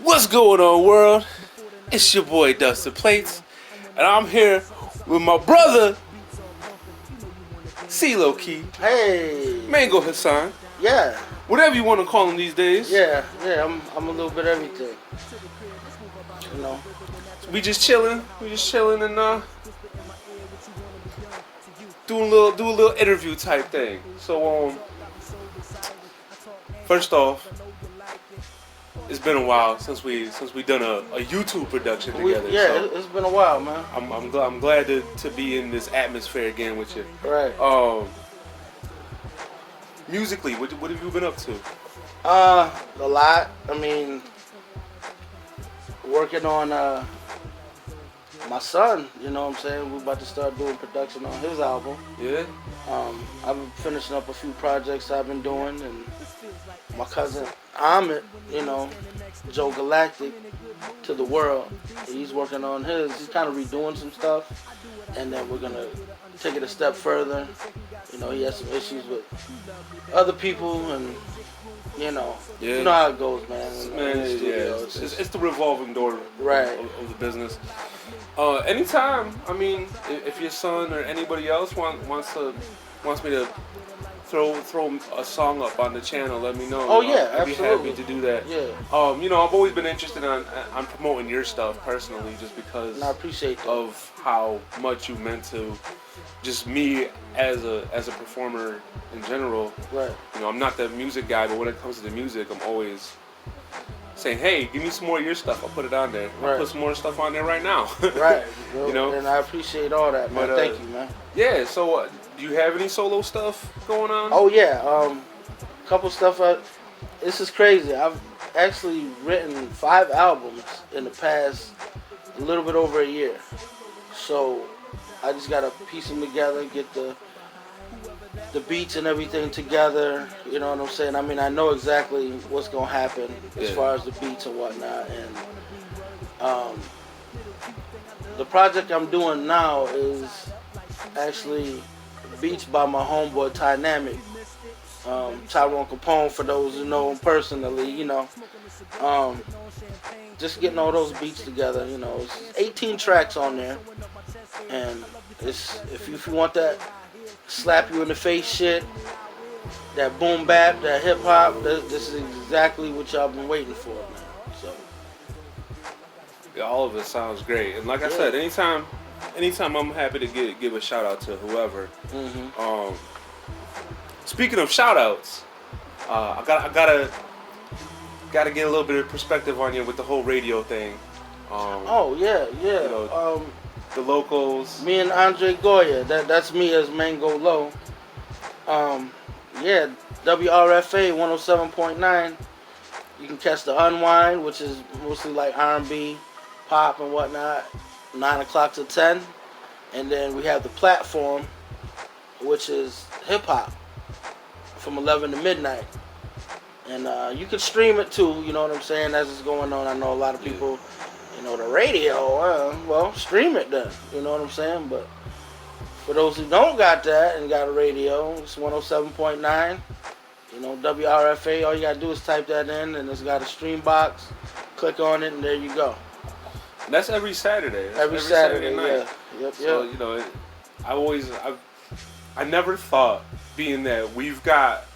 What's going on, world? It's your boy Dustin Plates, and I'm here with my brother CeeLo Key, Hey. Mango Hassan, Yeah. whatever you want to call him these days. Yeah. I'm a little bit everything. You know. We just chilling. And do a little interview type thing. So first off, it's been a while since we done a YouTube production together. It's been a while, man. I'm glad to be in this atmosphere again with you. Right. Musically, what have you been up to? A lot. I mean, working on my son. You know what I'm saying? We're about to start doing production on his album. Yeah. I've been finishing up a few projects I've been doing, and my cousin Ahmed, Joe Galactic to the world. He's working on his. He's kind of redoing some stuff, and then we're gonna take it a step further. He has some issues with other people, and you know how it goes, man. It's the revolving door, right, of the business. Anytime, I mean, if your son or anybody else wants me to throw a song up on the channel, let me know. Oh yeah, I'd absolutely. be happy to do that. Yeah. I've always been interested on promoting your stuff personally, just because I appreciate that. of how much you meant to just me as a performer in general. Right. I'm not the music guy, but when it comes to the music, I'm always saying, hey, give me some more of your stuff. I'll put it on there. Right. I'll put some more stuff on there right now. Right. And I appreciate all that, man. But, thank you, man. Yeah, so do you have any solo stuff going on? Oh, yeah. Couple stuff. This is crazy. I've actually written 5 albums in the past a little bit over a year. So I just got to piece them together, get the beats and everything together. You know what I'm saying? I mean, I know exactly what's going to happen as far as the beats and whatnot. And the project I'm doing now is actually beats by my homeboy Tynamic, Tyrone Capone, for those who know him personally. Just getting all those beats together. It's 18 tracks on there, and it's if you want that slap you in the face shit, that boom bap, that hip hop, this is exactly what y'all been waiting for, man. So yeah, all of it sounds great, and like I said, anytime I'm happy to give a shout out to whoever. Mm-hmm. Speaking of shout outs, I gotta get a little bit of perspective on you with the whole radio thing. The locals. Me and Andre Goya, that's me as Mango Low. WRFA 107.9. You can catch the Unwind, which is mostly like R&B, pop and whatnot, 9 o'clock to 10. And then we have the Platform, which is hip hop, from 11 to midnight. And you can stream it too, you know what I'm saying, as it's going on. I know a lot of people, the radio, stream it then, you know what I'm saying? But for those who don't got that and got a radio, it's 107.9, WRFA. All you gotta do is type that in, and it's got a stream box, click on it, and there you go. And that's every Saturday. Every Saturday night. Yeah. Yep. So, I never thought, being that we've got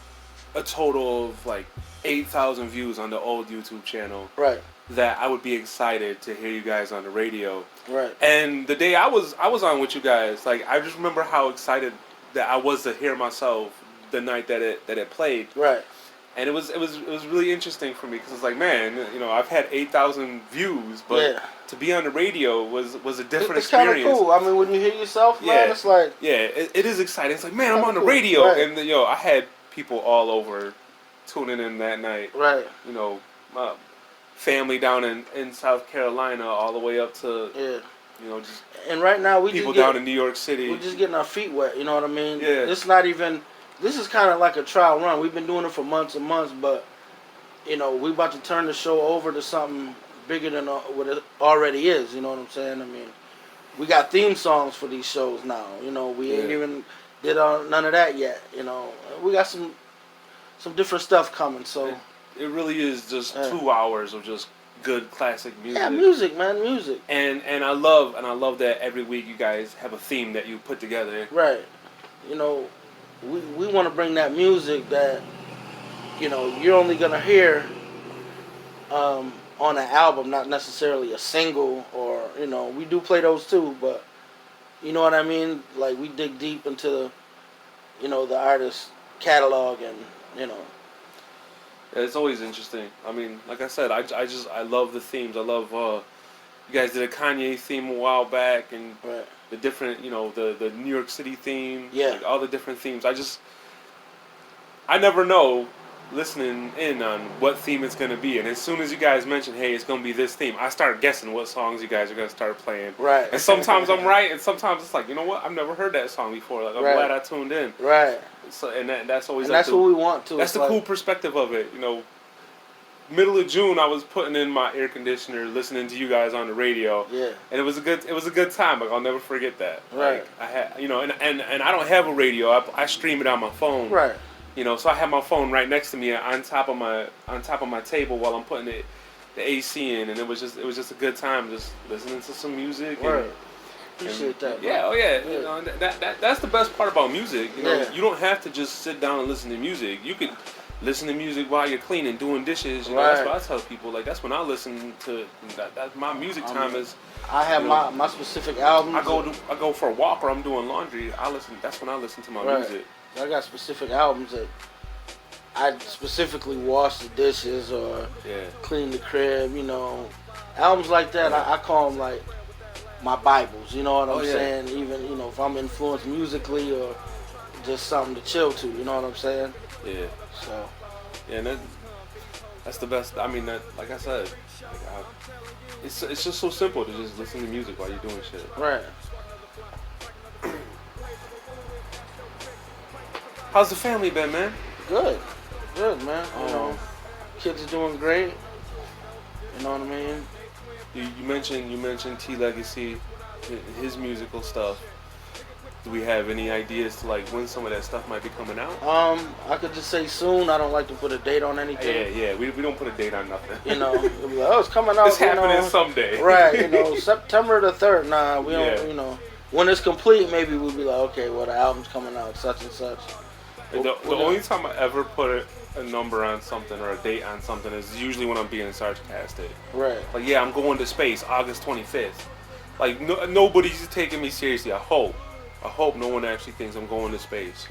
a total of like 8,000 views on the old YouTube channel, right, that I would be excited to hear you guys on the radio. Right. And the day I was on with you guys, like, I just remember how excited that I was to hear myself the night that it played. Right. And it was really interesting for me, because it's like, man, I've had 8,000 views, but to be on the radio was a different experience. It's kind of cool. I mean, when you hear yourself, man, it's like... Yeah, it is exciting. It's like, man, I'm on the radio. Right. And, I had people all over tuning in that night. Right. Family down in South Carolina, all the way up to, just... And right now, people down in New York City. We're just getting our feet wet, you know what I mean? Yeah. This is kind of like a trial run. We've been doing it for months and months, but, we about to turn the show over to something bigger than what it already is, you know what I'm saying? I mean, we got theme songs for these shows now, we ain't even did none of that yet, We got some different stuff coming, so... It really is just 2 hours of just good classic music. Yeah, music, man, music. And I love that every week you guys have a theme that you put together. Right. You know, we want to bring that music that, you're only gonna hear on an album, not necessarily a single, or we do play those too, but you know what I mean. Like we dig deep into the artist's catalog, and Yeah, it's always interesting. I mean, like I said, I love the themes. I love you guys did a Kanye theme a while back, and right. the different the New York City theme. Yeah. Like all the different themes. I never know listening in on what theme it's going to be, and as soon as you guys mention, hey, it's going to be this theme, I start guessing what songs you guys are going to start playing. Right. And sometimes I'm right, and sometimes it's like, you know what, I've never heard that song before. Like I'm right. glad I tuned in. Right. So that's always and that's what we want to. That's the cool perspective of it. Middle of June, I was putting in my air conditioner, listening to you guys on the radio. Yeah. And it was a good time. Like I'll never forget that. Right. Like, I had and I don't have a radio. I stream it on my phone. Right. So I have my phone right next to me on top of my table while I'm putting the AC in, and it was just a good time just listening to some music. Right. And, appreciate that. Yeah, oh yeah. That's the best part about music. Yeah. You don't have to just sit down and listen to music. You could listen to music while you're cleaning, doing dishes. Right. That's what I tell people. Like that's when I listen to. That's my music time is. I have my specific albums. I go for a walk or I'm doing laundry. That's when I listen to my music. I got specific albums that I specifically wash the dishes or clean the crib. Albums like that. I call them like my Bibles. You know what I'm saying? Even if I'm influenced musically or just something to chill to. You know what I'm saying? Yeah. So. Yeah, that's the best. I mean, like I said, it's just so simple to just listen to music while you're doing shit. Right. How's the family been, man? Good, man. Kids are doing great. You know what I mean? You mentioned T Legacy, his musical stuff. Do we have any ideas to like when some of that stuff might be coming out? I could just say soon. I don't like to put a date on anything. Yeah. We don't put a date on nothing. It'll be like, it's coming out. It's happening someday. Right. September the 3rd. Nah, we don't. When it's complete, maybe we'll be like, okay, well the album's coming out, such and such. The only time I ever put a number on something or a date on something is usually when I'm being sarcastic. Right. Like, yeah, I'm going to space August 25th. Like, nobody's taking me seriously. I hope no one actually thinks I'm going to space.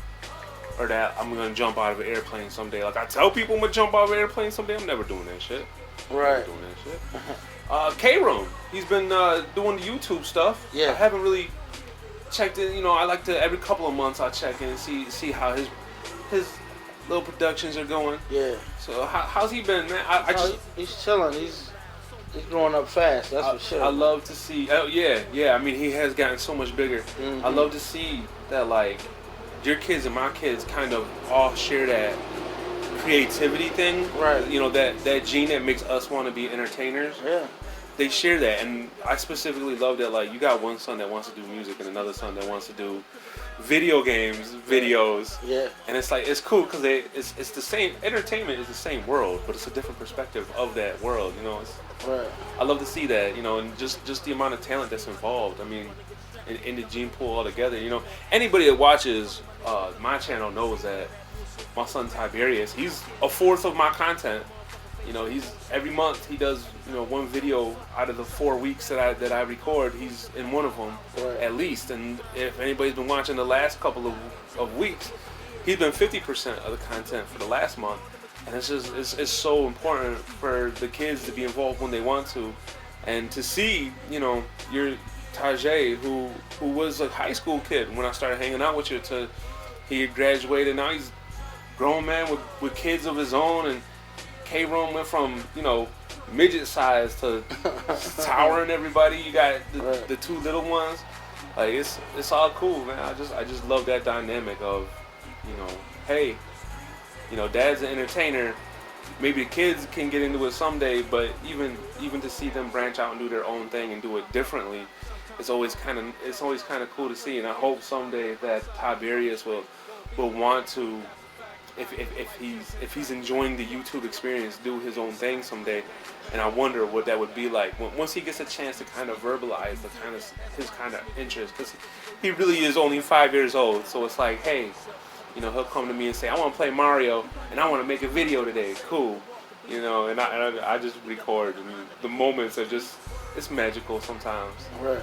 Or that I'm going to jump out of an airplane someday. Like, I tell people I'm going to jump out of an airplane someday. I'm never doing that shit. Right. Doing that shit. K-Room, he's been doing the YouTube stuff. Yeah. I haven't really checked in. I like to, every couple of months I check in and see how his little productions are going. Yeah. So how's he been, man? He's chilling. He's growing up fast. That's for sure. I love to see. Oh yeah. I mean, he has gotten so much bigger. Mm-hmm. I love to see that like your kids and my kids kind of all share that creativity thing. Right. That gene that makes us want to be entertainers. Yeah. They share that, and I specifically love that. Like, you got one son that wants to do music and another son that wants to do video games, videos. Yeah. And it's like, it's cool because it's the same, entertainment is the same world, but it's a different perspective of that world, Right. I love to see that, and just the amount of talent that's involved. I mean, in the gene pool altogether, anybody that watches my channel knows that my son Tiberius, he's a fourth of my content. He's every month he does one video out of the 4 weeks that I record. He's in one of them at least. And if anybody's been watching the last couple of weeks, he's been 50% of the content for the last month. And it's so important for the kids to be involved when they want to, and to see your Tajay, who was a high school kid when I started hanging out with you, he had graduated. Now he's a grown man with kids of his own, and K-Room went from, midget size to towering everybody. You got the two little ones. Like, it's all cool, man. I just love that dynamic of, hey, dad's an entertainer. Maybe the kids can get into it someday, but even to see them branch out and do their own thing and do it differently, it's always kind of cool to see. And I hope someday that Tiberius will want to if he's enjoying the YouTube experience, do his own thing someday, and I wonder what that would be like once he gets a chance to kind of verbalize the kind of his kind of interest, because he really is only 5 years old. So it's like, hey, you know, he'll come to me and say, I want to play Mario and I want to make a video today. Cool, you know, and I just record, and the moments are just, it's magical sometimes. Right.